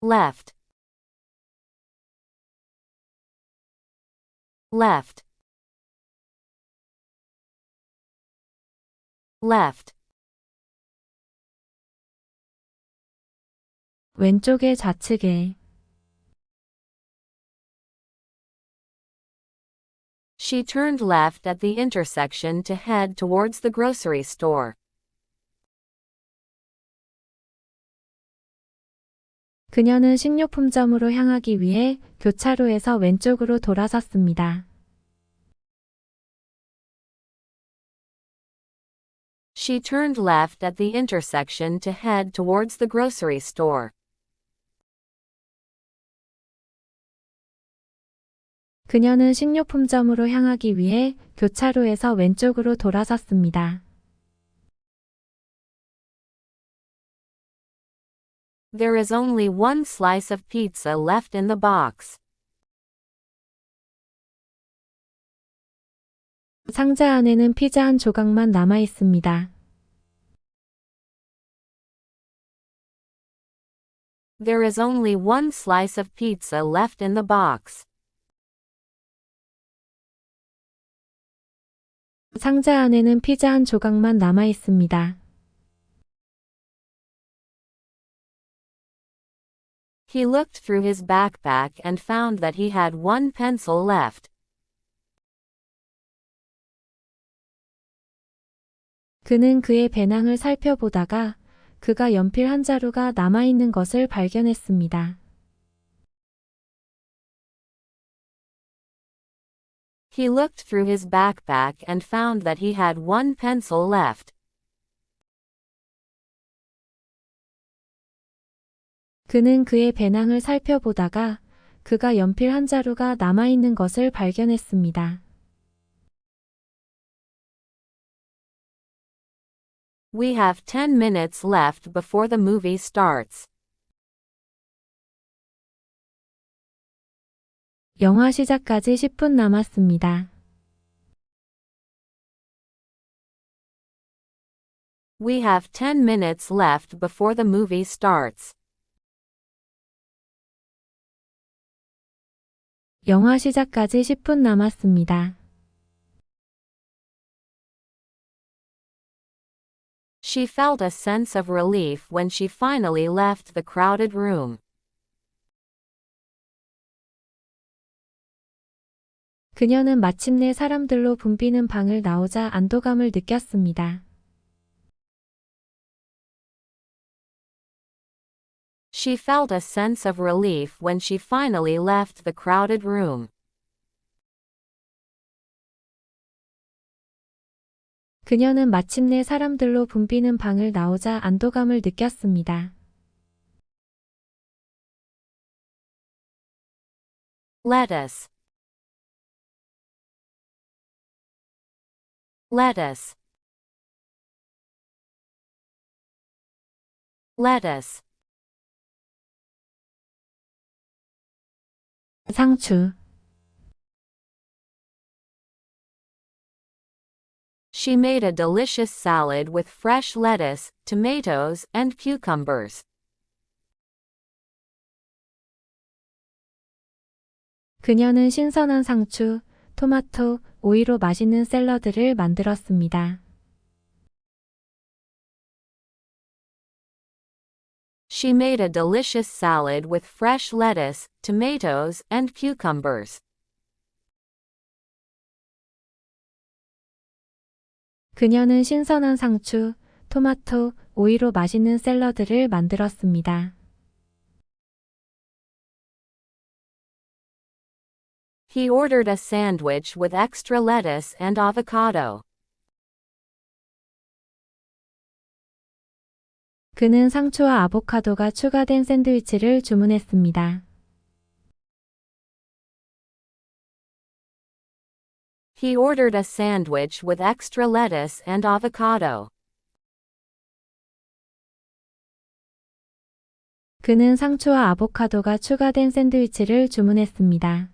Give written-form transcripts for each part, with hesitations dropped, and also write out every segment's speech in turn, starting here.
left, left, left. 왼쪽의 좌측에. She turned left at the intersection to head towards the grocery store. 그녀는 식료품점으로 향하기 위해 교차로에서 왼쪽으로 돌아섰습니다. She turned left at the intersection to head towards the grocery store. 그녀는 식료품점으로 향하기 위해 교차로에서 왼쪽으로 돌아섰습니다. There is only one slice of pizza left in the box. 상자 안에는 피자 한 조각만 남아 있습니다. There is only one slice of pizza left in the box. 상자 안에는 피자 한 조각만 남아 있습니다. He looked through his backpack and found that he had one pencil left. 그는 그의 배낭을 살펴보다가 그가 연필 한 자루가 남아있는 것을 발견했습니다. He looked through his backpack and found that he had one pencil left. 그는 그의 배낭을 살펴보다가 그가 연필 한 자루가 남아있는 것을 발견했습니다. We have 10 minutes left before the movie starts. 영화 시작까지 10분 남았습니다. We have 10 minutes left before the movie starts. 영화 시작까지 10분 남았습니다. She felt a sense of relief when she finally left the crowded room. 그녀는 마침내 사람들로 붐비는 방을 나오자 안도감을 느꼈습니다. She felt a sense of relief when she finally left the crowded room. 그녀는 마침내 사람들로 붐비는 방을 나오자 안도감을 느꼈습니다. Lettuce, lettuce, lettuce. 상추. She made a delicious salad with fresh lettuce, tomatoes, and cucumbers. 그녀는 신선한 상추, 토마토, 오이로 맛있는 샐러드를 만들었습니다. She made a delicious salad with fresh lettuce, tomatoes, and cucumbers. 그녀는 신선한 상추, 토마토, 오이로 맛있는 샐러드를 만들었습니다. He ordered a sandwich with extra lettuce and avocado. 그는 상추와 아보카도가 추가된 샌드위치를 주문했습니다. He ordered a sandwich with extra lettuce and avocado. 그는 상추와 아보카도가 추가된 샌드위치를 주문했습니다.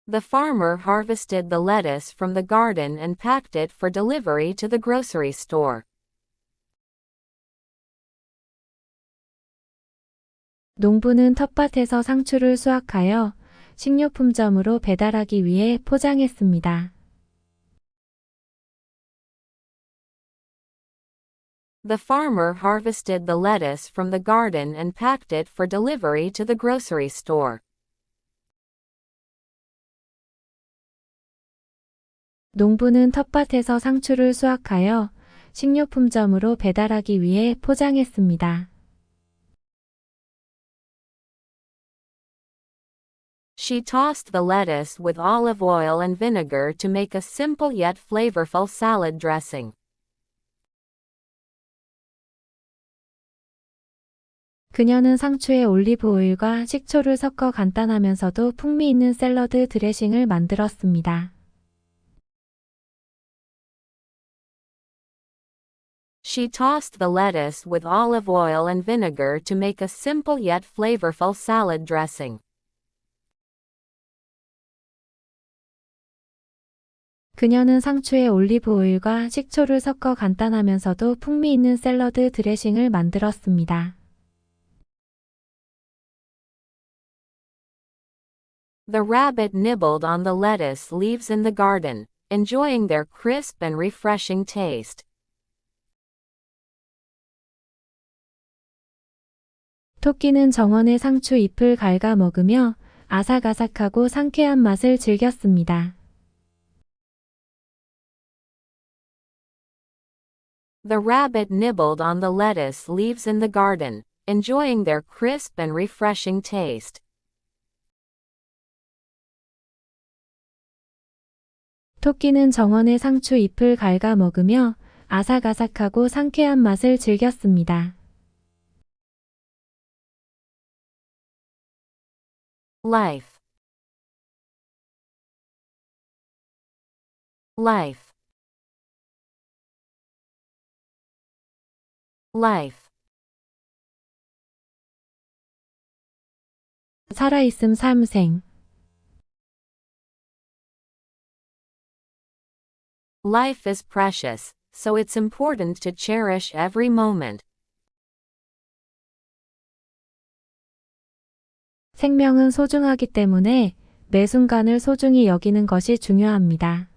The farmer harvested the lettuce from the garden and packed it for delivery to the grocery store. 농부는 텃밭에서 상추를 수확하여 식료품점으로 배달하기 위해 포장했습니다. The farmer harvested the lettuce from the garden and packed it for delivery to the grocery store. 농부는 텃밭에서 상추를 수확하여 식료품점으로 배달하기 위해 포장했습니다. She tossed the lettuce with olive oil and vinegar to make a simple yet flavorful salad dressing. 그녀는 상추에 올리브 오일과 식초를 섞어 간단하면서도 풍미 있는 샐러드 드레싱을 만들었습니다. She tossed the lettuce with olive oil and vinegar to make a simple yet flavorful salad dressing. 그녀는 상추에 올리브 오일과 식초를 섞어 간단하면서도 풍미 있는 샐러드 드레싱을 만들었습니다. The rabbit nibbled on the lettuce leaves in the garden, enjoying their crisp and refreshing taste. 토끼는 정원의 상추 잎을 갉아 먹으며 아삭아삭하고 상쾌한 맛을 즐겼습니다. The rabbit nibbled on the lettuce leaves in the garden, enjoying their crisp and refreshing taste. 토끼는 정원의 상추 잎을 갉아 먹으며 아삭아삭하고 상쾌한 맛을 즐겼습니다. Life. Life. Life. 살아있음 삶생. Life is precious, so it's important to cherish every moment. 생명은 소중하기 때문에 매 순간을 소중히 여기는 것이 중요합니다.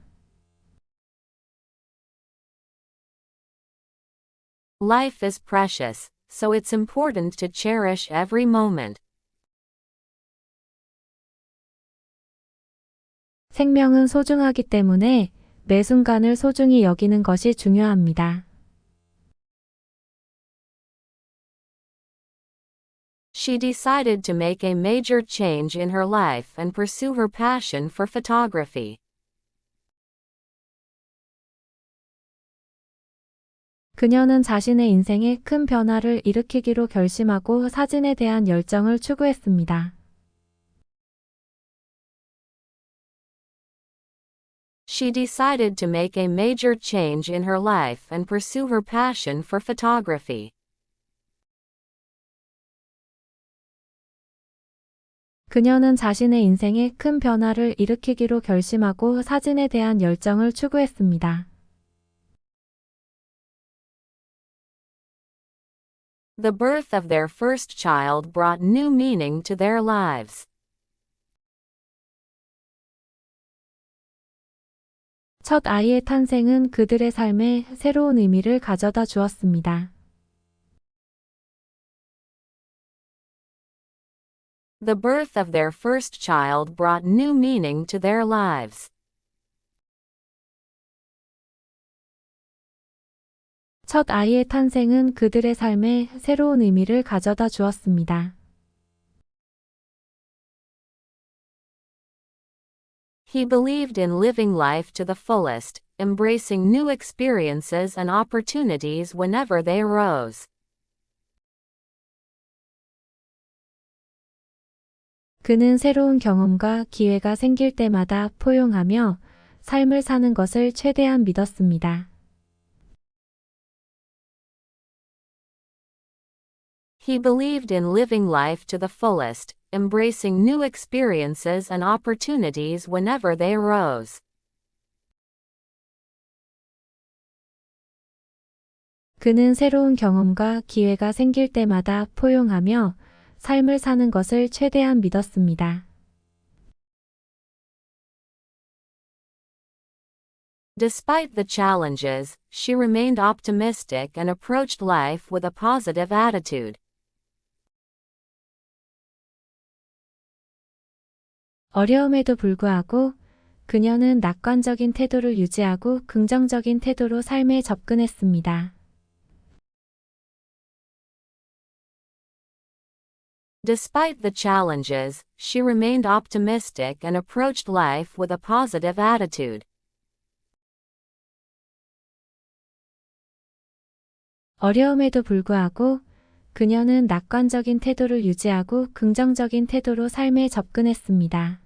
Life is precious, so it's important to cherish every moment. 생명은 소중하기 때문에 매 순간을 소중히 여기는 것이 중요합니다. She decided to make a major change in her life and pursue her passion for photography. 그녀는 자신의 인생에 큰 변화를 일으키기로 결심하고 사진에 대한 열정을 추구했습니다. She decided to make a major change in her life and pursue her passion for photography. 그녀는 자신의 인생에 큰 변화를 일으키기로 결심하고 사진에 대한 열정을 추구했습니다. The birth of their first child brought new meaning to their lives. 첫 아이의 탄생은 그들의 삶에 새로운 의미를 가져다 주었습니다. The birth of their first child brought new meaning to their lives. 첫 아이의 탄생은 그들의 삶에 새로운 의미를 가져다 주었습니다. He believed in living life to the fullest, embracing new experiences and opportunities whenever they arose. 그는 새로운 경험과 기회가 생길 때마다 포용하며 삶을 사는 것을 최대한 믿었습니다. He believed in living life to the fullest, embracing new experiences and opportunities whenever they arose. 그는 새로운 경험과 기회가 생길 때마다 포용하며 삶을 사는 것을 최대한 믿었습니다. Despite the challenges, she remained optimistic and approached life with a positive attitude. 어려움에도 불구하고 그녀는 낙관적인 태도를 유지하고 긍정적인 태도로 삶에 접근했습니다. Despite the challenges, she remained optimistic and approached life with a positive attitude. 어려움에도 불구하고 그녀는 낙관적인 태도를 유지하고 긍정적인 태도로 삶에 접근했습니다.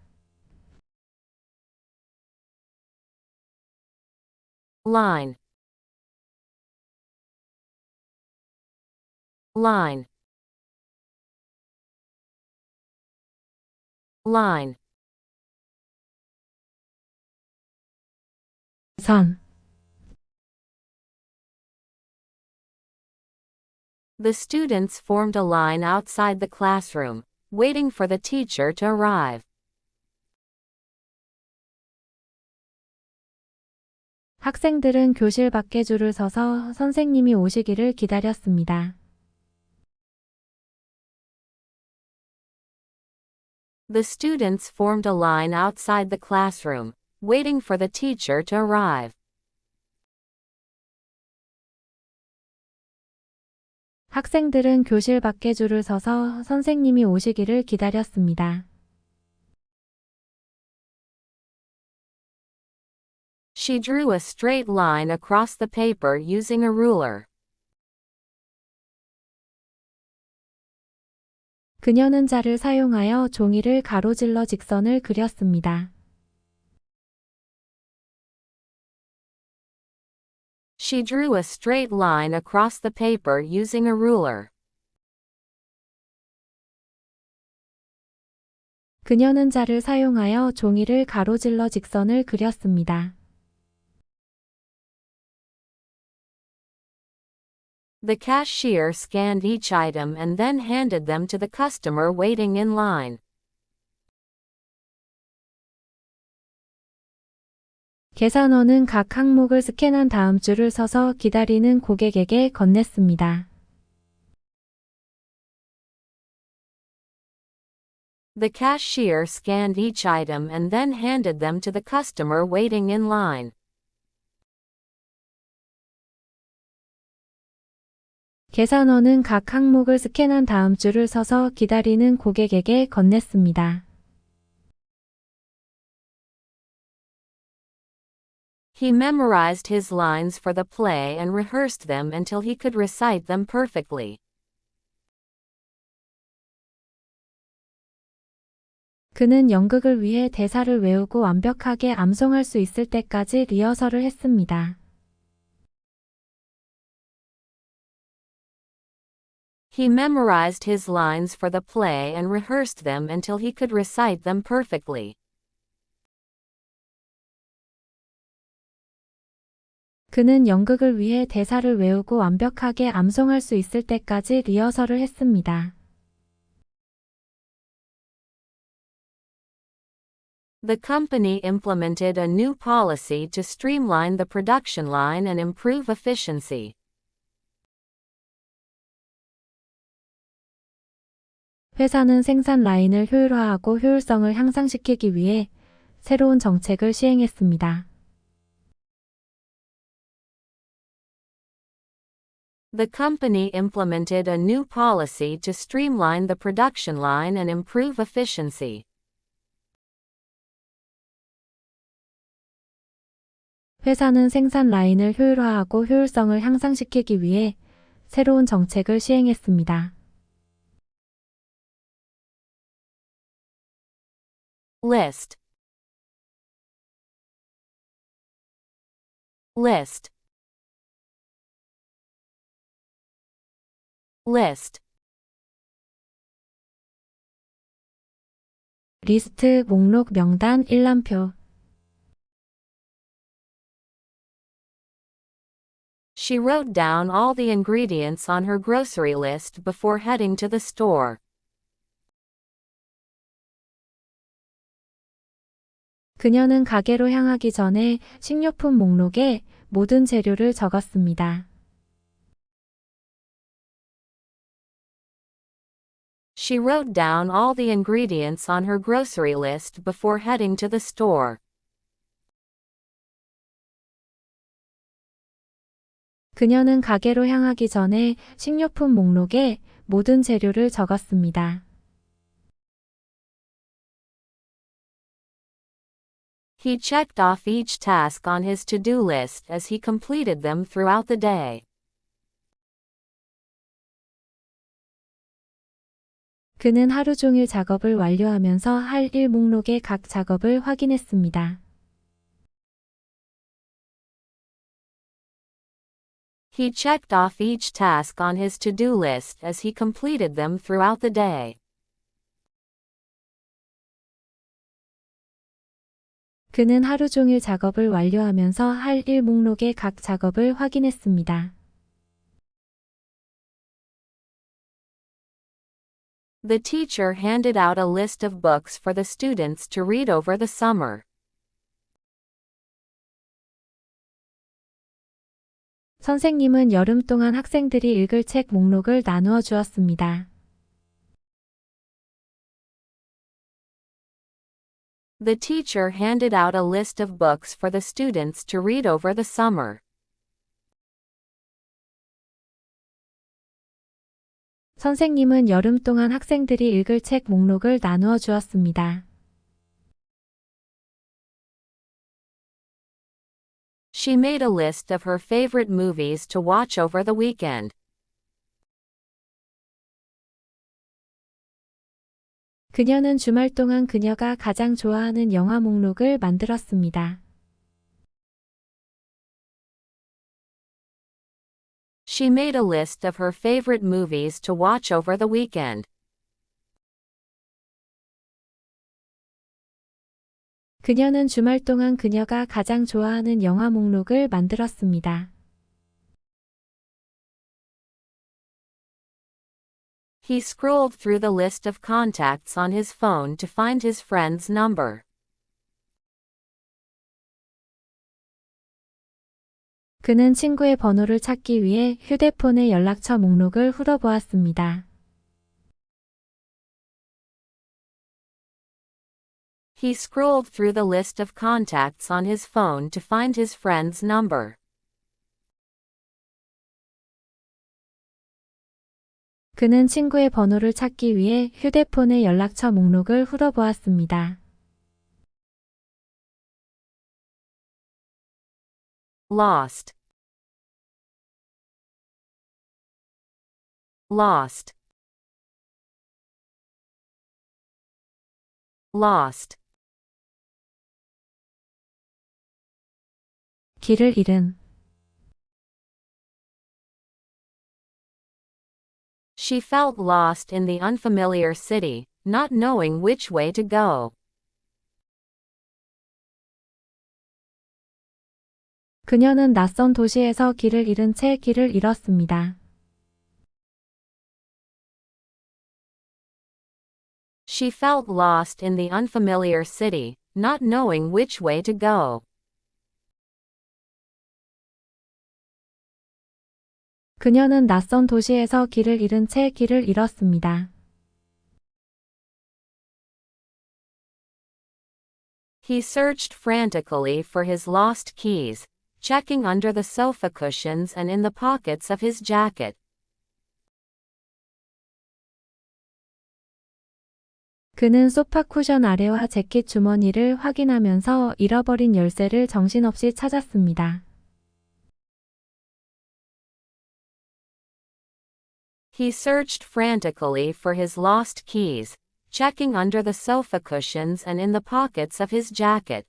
Line. Line. Line. 선. The students formed a line outside the classroom, waiting for the teacher to arrive. 학생들은 교실 밖에 줄을 서서 선생님이 오시기를 기다렸습니다. The students formed a line outside the classroom, waiting for the teacher to arrive. 학생들은 교실 밖에 줄을 서서 선생님이 오시기를 기다렸습니다. She drew a straight line across the paper using a ruler. 그녀는 자를 사용하여 종이를 가로질러 직선을 그렸습니다. She drew a straight line across the paper using a ruler. 그녀는 자를 사용하여 종이를 가로질러 직선을 그렸습니다. The cashier scanned each item and then handed them to the customer waiting in line. 계산원은 각 항목을 스캔한 다음 줄을 서서 기다리는 고객에게 건넸습니다. The cashier scanned each item and then handed them to the customer waiting in line. 계산원은 각 항목을 스캔한 다음 줄을 서서 기다리는 고객에게 건넸습니다. He memorized his lines for the play and rehearsed them until he could recite them perfectly. 그는 연극을 위해 대사를 외우고 완벽하게 암송할 수 있을 때까지 리허설을 했습니다. He memorized his lines for the play and rehearsed them until he could recite them perfectly. 그는 연극을 위해 대사를 외우고 완벽하게 암송할 수 있을 때까지 리허설을 했습니다. The company implemented a new policy to streamline the production line and improve efficiency. 회사는 생산 라인을 효율화하고 효율성을 향상시키기 위해 새로운 정책을 시행했습니다. The company implemented a new policy to streamline the production line and improve efficiency. 회사는 생산 라인을 효율화하고 효율성을 향상시키기 위해 새로운 정책을 시행했습니다. List. List. List. 리스트, 목록, 명단, 일람표. She wrote down all the ingredients on her grocery list before heading to the store. 그녀는 가게로 향하기 전에 식료품 목록에 모든 재료를 적었습니다. She wrote down all the ingredients on her grocery list before heading to the store. 그녀는 가게로 향하기 전에 식료품 목록에 모든 재료를 적었습니다. He checked off each task on his to-do list as he completed them throughout the day. 그는 하루 종일 작업을 완료하면서 할 일 목록의 각 작업을 확인했습니다. He checked off each task on his to-do list as he completed them throughout the day. 그는 하루 종일 작업을 완료하면서 할 일 목록의 각 작업을 확인했습니다. The teacher handed out a list of books for the students to read over the summer. 선생님은 여름 동안 학생들이 읽을 책 목록을 나누어 주었습니다. The teacher handed out a list of books for the students to read over the summer. 선생님은 여름 동안 학생들이 읽을 책 목록을 나누어 주었습니다. She made a list of her favorite movies to watch over the weekend. 그녀는 주말 동안 그녀가 가장 좋아하는 영화 목록을 만들었습니다. She made a list of her favorite movies to watch over the weekend. 그녀는 주말 동안 그녀가 가장 좋아하는 영화 목록을 만들었습니다. He scrolled through the list of contacts on his phone to find his friend's number. 그는 친구의 번호를 찾기 위해 휴대폰의 연락처 목록을 훑어보았습니다. He scrolled through the list of contacts on his phone to find his friend's number. 그는 친구의 번호를 찾기 위해 휴대폰의 연락처 목록을 훑어보았습니다. Lost. Lost. Lost. 길을 잃은. She felt lost in the unfamiliar city, not knowing which way to go. 그녀는 낯선 도시에서 길을 잃은 채 길을 잃었습니다. She felt lost in the unfamiliar city, not knowing which way to go. 그녀는 낯선 도시에서 길을 잃은 채 길을 잃었습니다. He searched frantically for his lost keys, checking under the sofa cushions and in the pockets of his jacket. 그는 소파 쿠션 아래와 재킷 주머니를 확인하면서 잃어버린 열쇠를 정신없이 찾았습니다. He searched frantically for his lost keys, checking under the sofa cushions and in the pockets of his jacket.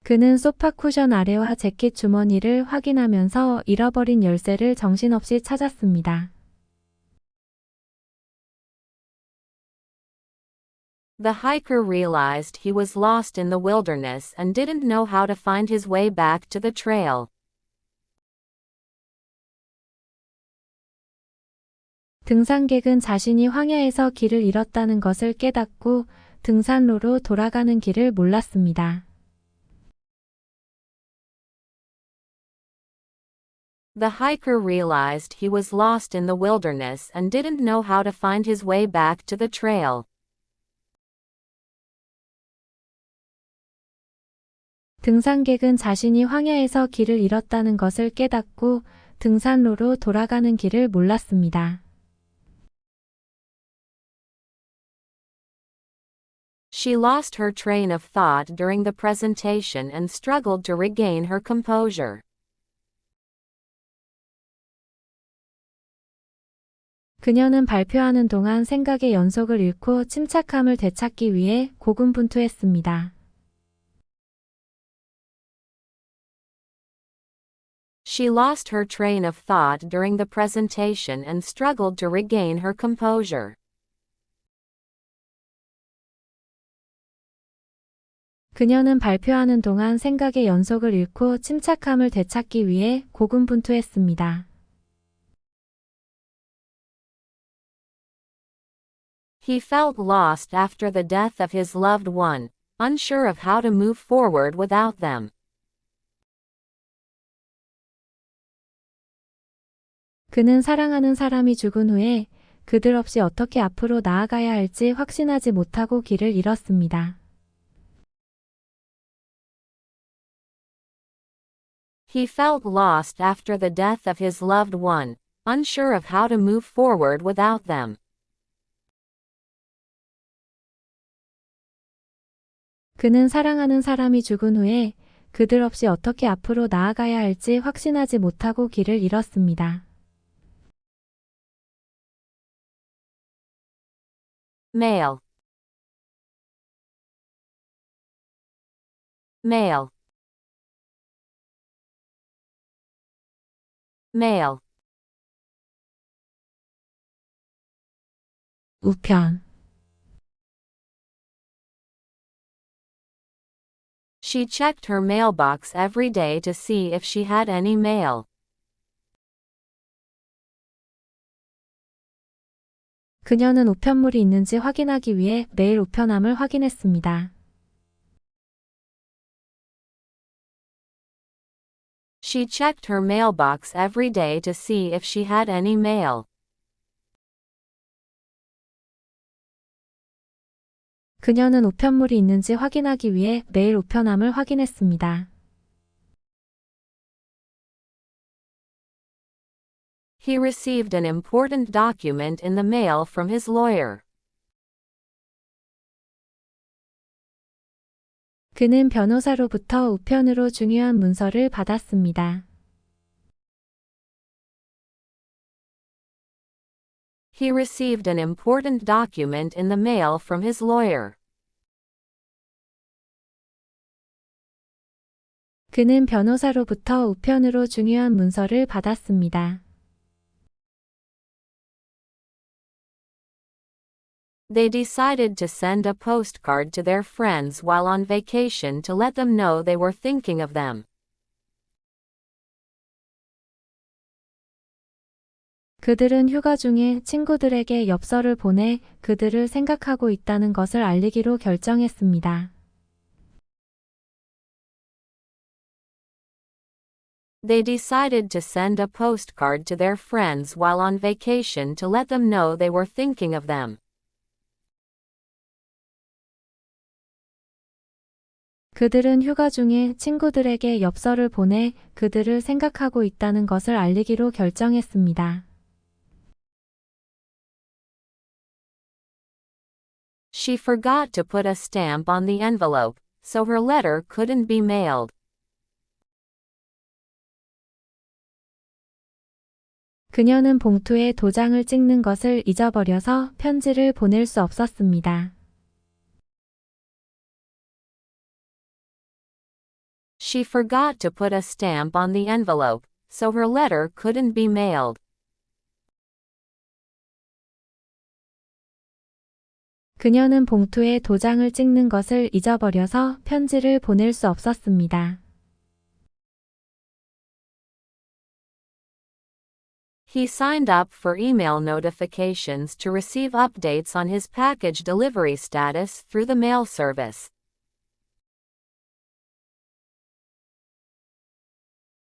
그는 소파 쿠션 아래와 재킷 주머니를 확인하면서 잃어버린 열쇠를 정신없이 찾았습니다. The hiker realized he was lost in the wilderness and didn't know how to find his way back to the trail. 등산객은 자신이 황야에서 길을 잃었다는 것을 깨닫고 등산로로 돌아가는 길을 몰랐습니다. The hiker realized he was lost in the wilderness and didn't know how to find his way back to the trail. 등산객은 자신이 황야에서 길을 잃었다는 것을 깨닫고 등산로로 돌아가는 길을 몰랐습니다. She lost her train of thought during the presentation and struggled to regain her composure. 그녀는 발표하는 동안 생각의 연속을 잃고 침착함을 되찾기 위해 고군분투했습니다. She lost her train of thought during the presentation and struggled to regain her composure. 그녀는 발표하는 동안 생각의 연속을 잃고 침착함을 되찾기 위해 고군분투했습니다. He felt lost after the death of his loved one, unsure of how to move forward without them. 그는 사랑하는 사람이 죽은 후에 그들 없이 어떻게 앞으로 나아가야 할지 확신하지 못하고 길을 잃었습니다. He felt lost after the death of his loved one, unsure of how to move forward without them. 그는 사랑하는 사람이 죽은 후에 그들 없이 어떻게 앞으로 나아가야 할지 확신하지 못하고 길을 잃었습니다. Male. Male. Male. 우편. She checked her mailbox every day to see if she had any mail. 그녀는 우편물이 있는지 확인하기 위해 매일 우편함을 확인했습니다. She checked her mailbox every day to see if she had any mail. 그녀는 우편물이 있는지 확인하기 위해 매일 우편함을 확인했습니다. He received an important document in the mail from his lawyer. 그는 변호사로부터 우편으로 중요한 문서를 받았습니다. He received an important document in the mail from his lawyer. 그는 변호사로부터 우편으로 중요한 문서를 받았습니다. They decided to send a postcard to their friends while on vacation to let them know they were thinking of them. 그들은 휴가 중에 친구들에게 엽서를 보내 그들을 생각하고 있다는 것을 알리기로 결정했습니다. They decided to send a postcard to their friends while on vacation to let them know they were thinking of them. 그들은 휴가 중에 친구들에게 엽서를 보내 그들을 생각하고 있다는 것을 알리기로 결정했습니다. She forgot to put a stamp on the envelope, so her letter couldn't be mailed. 그녀는 봉투에 도장을 찍는 것을 잊어버려서 편지를 보낼 수 없었습니다. She forgot to put a stamp on the envelope, so her letter couldn't be mailed. 그녀는 봉투에 도장을 찍는 것을 잊어버려서 편지를 보낼 수 없었습니다. He signed up for email notifications to receive updates on his package delivery status through the mail service.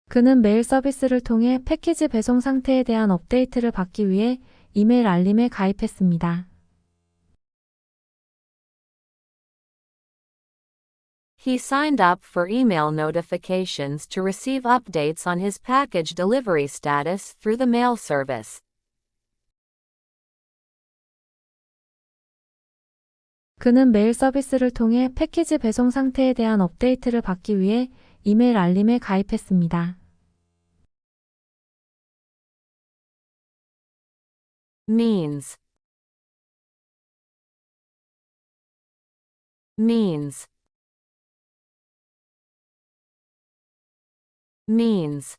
그는 메일 서비스를 통해 패키지 배송 상태에 대한 업데이트를 받기 위해 이메일 알림에 가입했습니다. He signed up for email notifications to receive updates on his package delivery status through the mail service. 그는 메일 서비스를 통해 패키지 배송 상태에 대한 업데이트를 받기 위해 이메일 알림에 가입했습니다. Means. Means. Means.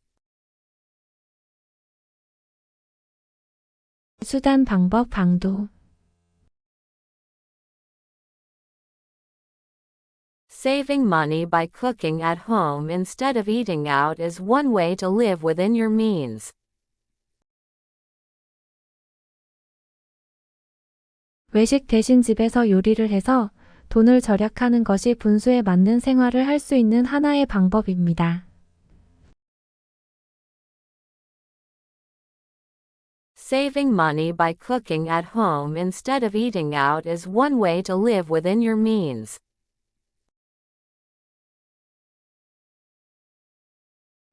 수단, 방법, 방도. Saving money by cooking at home instead of eating out is one way to live within your means. 외식 대신 집에서 요리를 해서 돈을 절약하는 것이 분수에 맞는 생활을 할 수 있는 하나의 방법입니다. Saving money by cooking at home instead of eating out is one way to live within your means.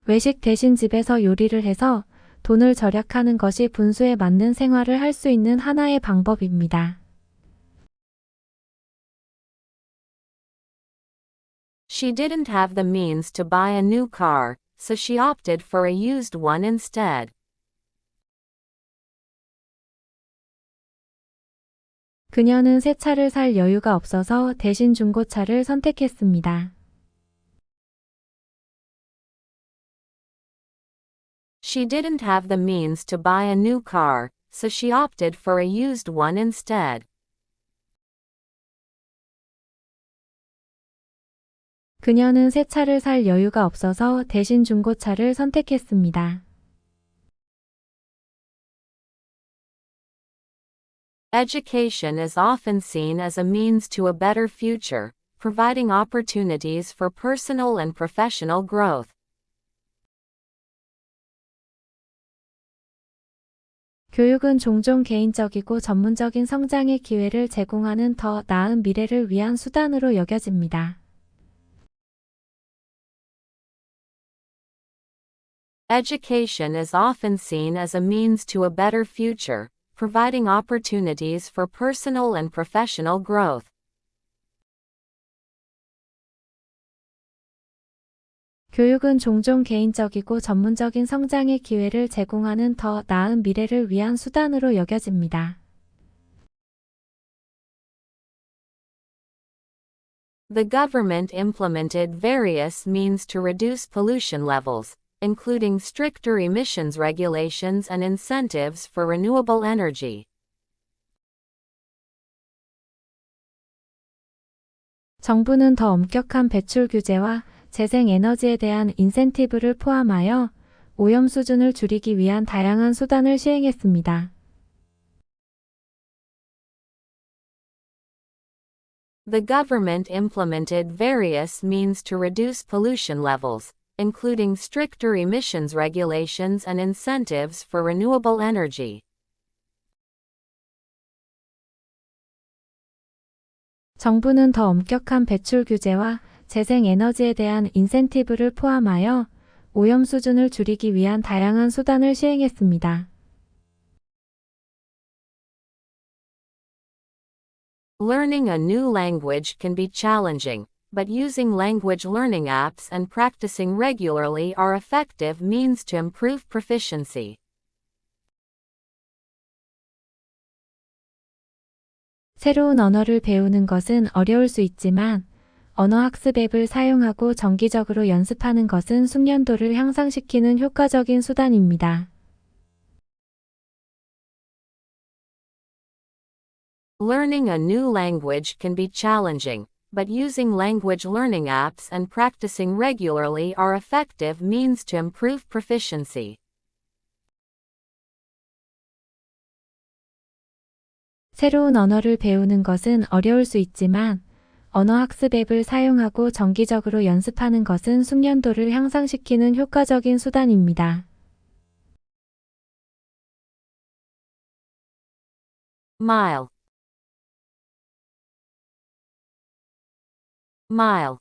외식 대신 집에서 요리를 해서 돈을 절약하는 것이 분수에 맞는 생활을 할 수 있는 하나의 방법입니다. She didn't have the means to buy a new car, so she opted for a used one instead. 그녀는 새 차를 살 여유가 없어서 대신 중고차를 선택했습니다. She didn't have the means to buy a new car, so she opted for a used one instead. 그녀는 새 차를 살 여유가 없어서 대신 중고차를 선택했습니다. Education is often seen as a means to a better future, providing opportunities for personal and professional growth. 교육은 종종 개인적이고 전문적인 성장의 기회를 제공하는 더 나은 미래를 위한 수단으로 여겨집니다. Education is often seen as a means to a better future, providing opportunities for personal and professional growth. 교육은 종종 개인적이고 전문적인 성장의 기회를 제공하는 더 나은 미래를 위한 수단으로 여겨집니다. The government implemented various means to reduce pollution levels, including stricter emissions regulations and incentives for renewable energy. 정부는 더 엄격한 배출 규제와 재생 에너지에 대한 인센티브를 포함하여 오염 수준을 줄이기 위한 다양한 수단을 시행했습니다. The government implemented various means to reduce pollution levels, including stricter emissions regulations and incentives for renewable energy. 정부는 더 엄격한 배출 규제와 재생 에너지에 대한 인센티브를 포함하여 오염 수준을 줄이기 위한 다양한 수단을 시행했습니다. Learning a new language can be challenging, but using language learning apps and practicing regularly are effective means to improve proficiency. 새로운 언어를 배우는 것은 어려울 수 있지만 언어 학습 앱을 사용하고 정기적으로 연습하는 것은 숙련도를 향상시키는 효과적인 수단입니다. Learning a new language can be challenging, but using language learning apps and practicing regularly are effective means to improve proficiency. 새로운 언어를 배우는 것은 어려울 수 있지만 언어학습 앱을 사용하고 정기적으로 연습하는 것은 숙련도를 향상시키는 효과적인 수단입니다. mile, mile,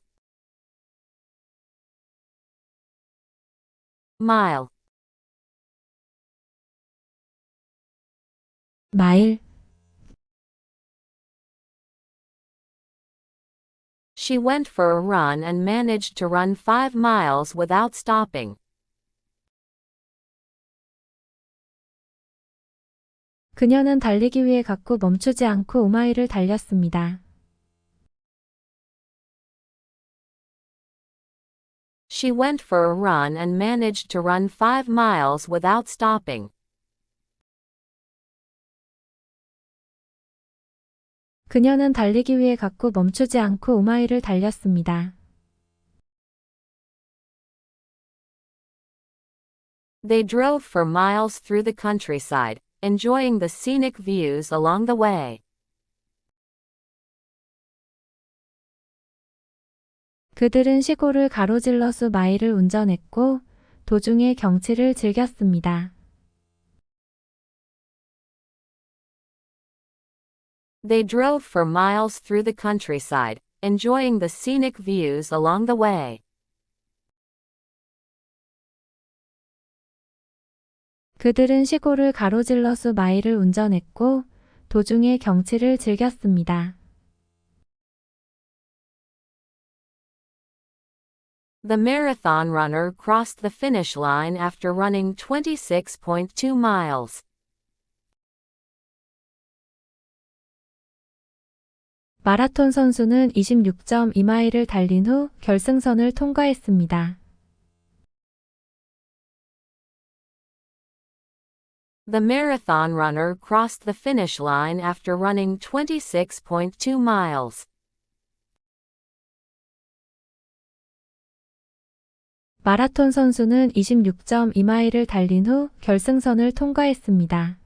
mile, 마일. She went for a run and managed to run 5 miles without stopping. 그녀는 달리기 위해 갔고 멈추지 않고 5마일을 달렸습니다. She went for a run and managed to run 5 miles without stopping. 그녀는 달리기 위해 갔고 멈추지 않고 5마일을 달렸습니다. They drove for miles through the countryside, enjoying the scenic views along the way. 그들은 시골을 가로질러 수마일을 운전했고 도중에 경치를 즐겼습니다. They drove for miles through the countryside, enjoying the scenic views along the way. 그들은 시골을 가로질러 수마일을 운전했고 도중에 경치를 즐겼습니다. The marathon runner crossed the finish line after running 26.2 miles. 마라톤 선수는 26.2마일을 달린 후 결승선을 통과했습니다. The marathon runner crossed the finish line after running 26.2 miles. 마라톤 선수는 26.2마일을 달린 후 결승선을 통과했습니다.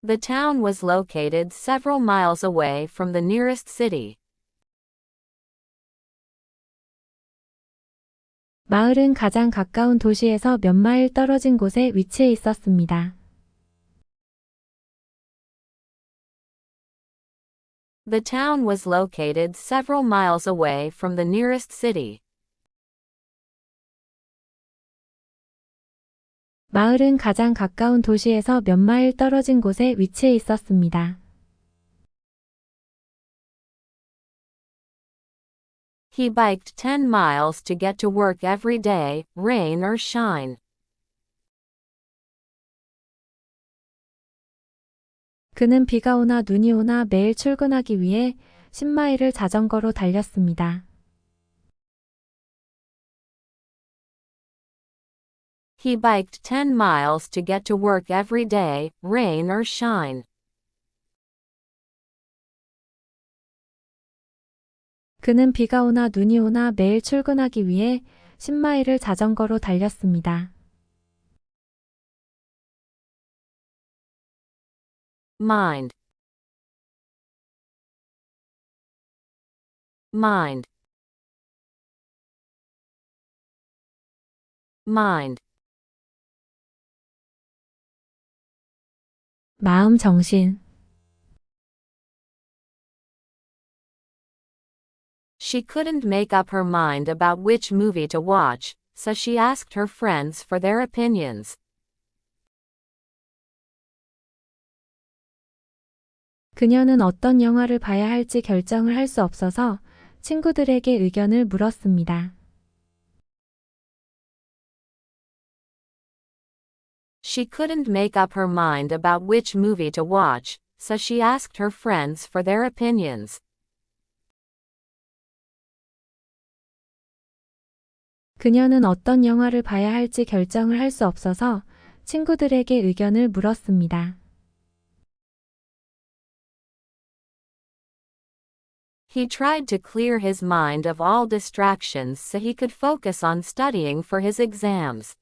The town was located several miles away from the nearest city. 마을은 가장 가까운 도시에서 몇 마일 떨어진 곳에 위치해 있었습니다. The town was located several miles away from the nearest city. 마을은 가장 가까운 도시에서 몇 마일 떨어진 곳에 위치해 있었습니다. He biked 10 miles to get to work every day, rain or shine. 그는 비가 오나 눈이 오나 매일 출근하기 위해 10마일을 자전거로 달렸습니다. He biked 10 miles to get to work every day, rain or shine. 그는 비가 오나 눈이 오나 매일 출근하기 위해 10마일을 자전거로 달렸습니다. Mind, mind, mind. 마음 정신. She couldn't make up her mind about which movie to watch, so she asked her friends for their opinions. 그녀는 어떤 영화를 봐야 할지 결정을 할 수 없어서 친구들에게 의견을 물었습니다. She couldn't make up her mind about which movie to watch, so she asked her friends for their opinions. 그녀는 어떤 영화를 봐야 할지 결정을 할 수 없어서 친구들에게 의견을 물었습니다. He tried to clear his mind of all distractions so he could focus on studying for his exams.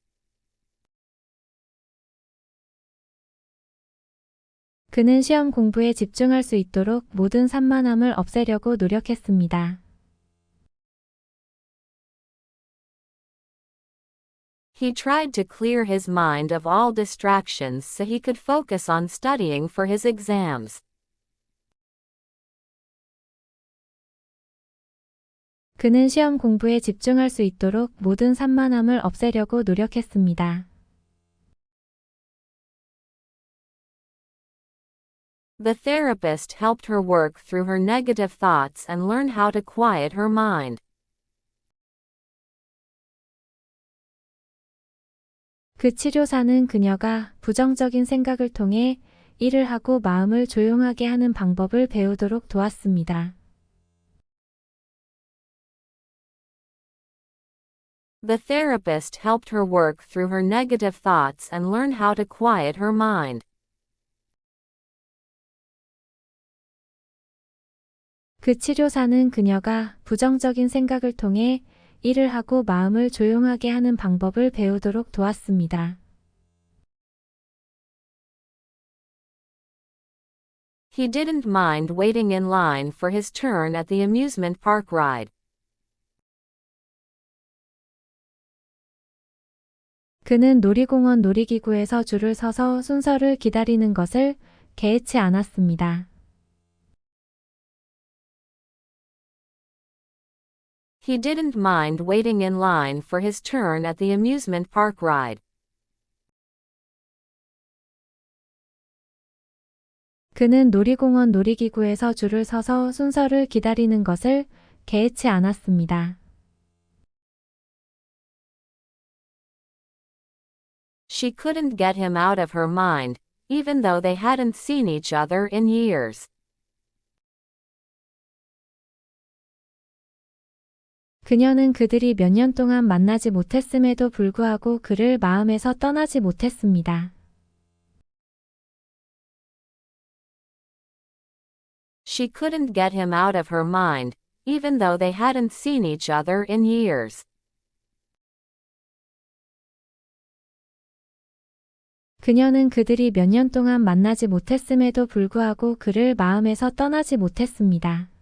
그는 시험 공부에 집중할 수 있도록 모든 산만함을 없애려고 노력했습니다. He tried to clear his mind of all distractions so he could focus on studying for his exams. 그는 시험 공부에 집중할 수 있도록 모든 산만함을 없애려고 노력했습니다. The therapist helped her work through her negative thoughts and learn how to quiet her mind. 그 치료사는 그녀가 부정적인 생각을 통해 일을 하고 마음을 조용하게 하는 방법을 배우도록 도왔습니다. The therapist helped her work through her negative thoughts and learn how to quiet her mind. 그 치료사는 그녀가 부정적인 생각을 통해 일을 하고 마음을 조용하게 하는 방법을 배우도록 도왔습니다. He didn't mind waiting in line for his turn at the amusement park ride. 그는 놀이공원 놀이기구에서 줄을 서서 순서를 기다리는 것을 개의치 않았습니다. He didn't mind waiting in line for his turn at the amusement park ride. 그는 놀이공원 놀이기구에서 줄을 서서 순서를 기다리는 것을 개의치 않았습니다. She couldn't get him out of her mind, even though they hadn't seen each other in years. 그녀는 그들이 몇 년 동안 만나지 못했음에도 불구하고 그를 마음에서 떠나지 못했습니다. She couldn't get him out of her mind, even though they hadn't seen each other in years. 그녀는 그들이 몇 년 동안 만나지 못했음에도 불구하고 그를 마음에서 떠나지 못했습니다.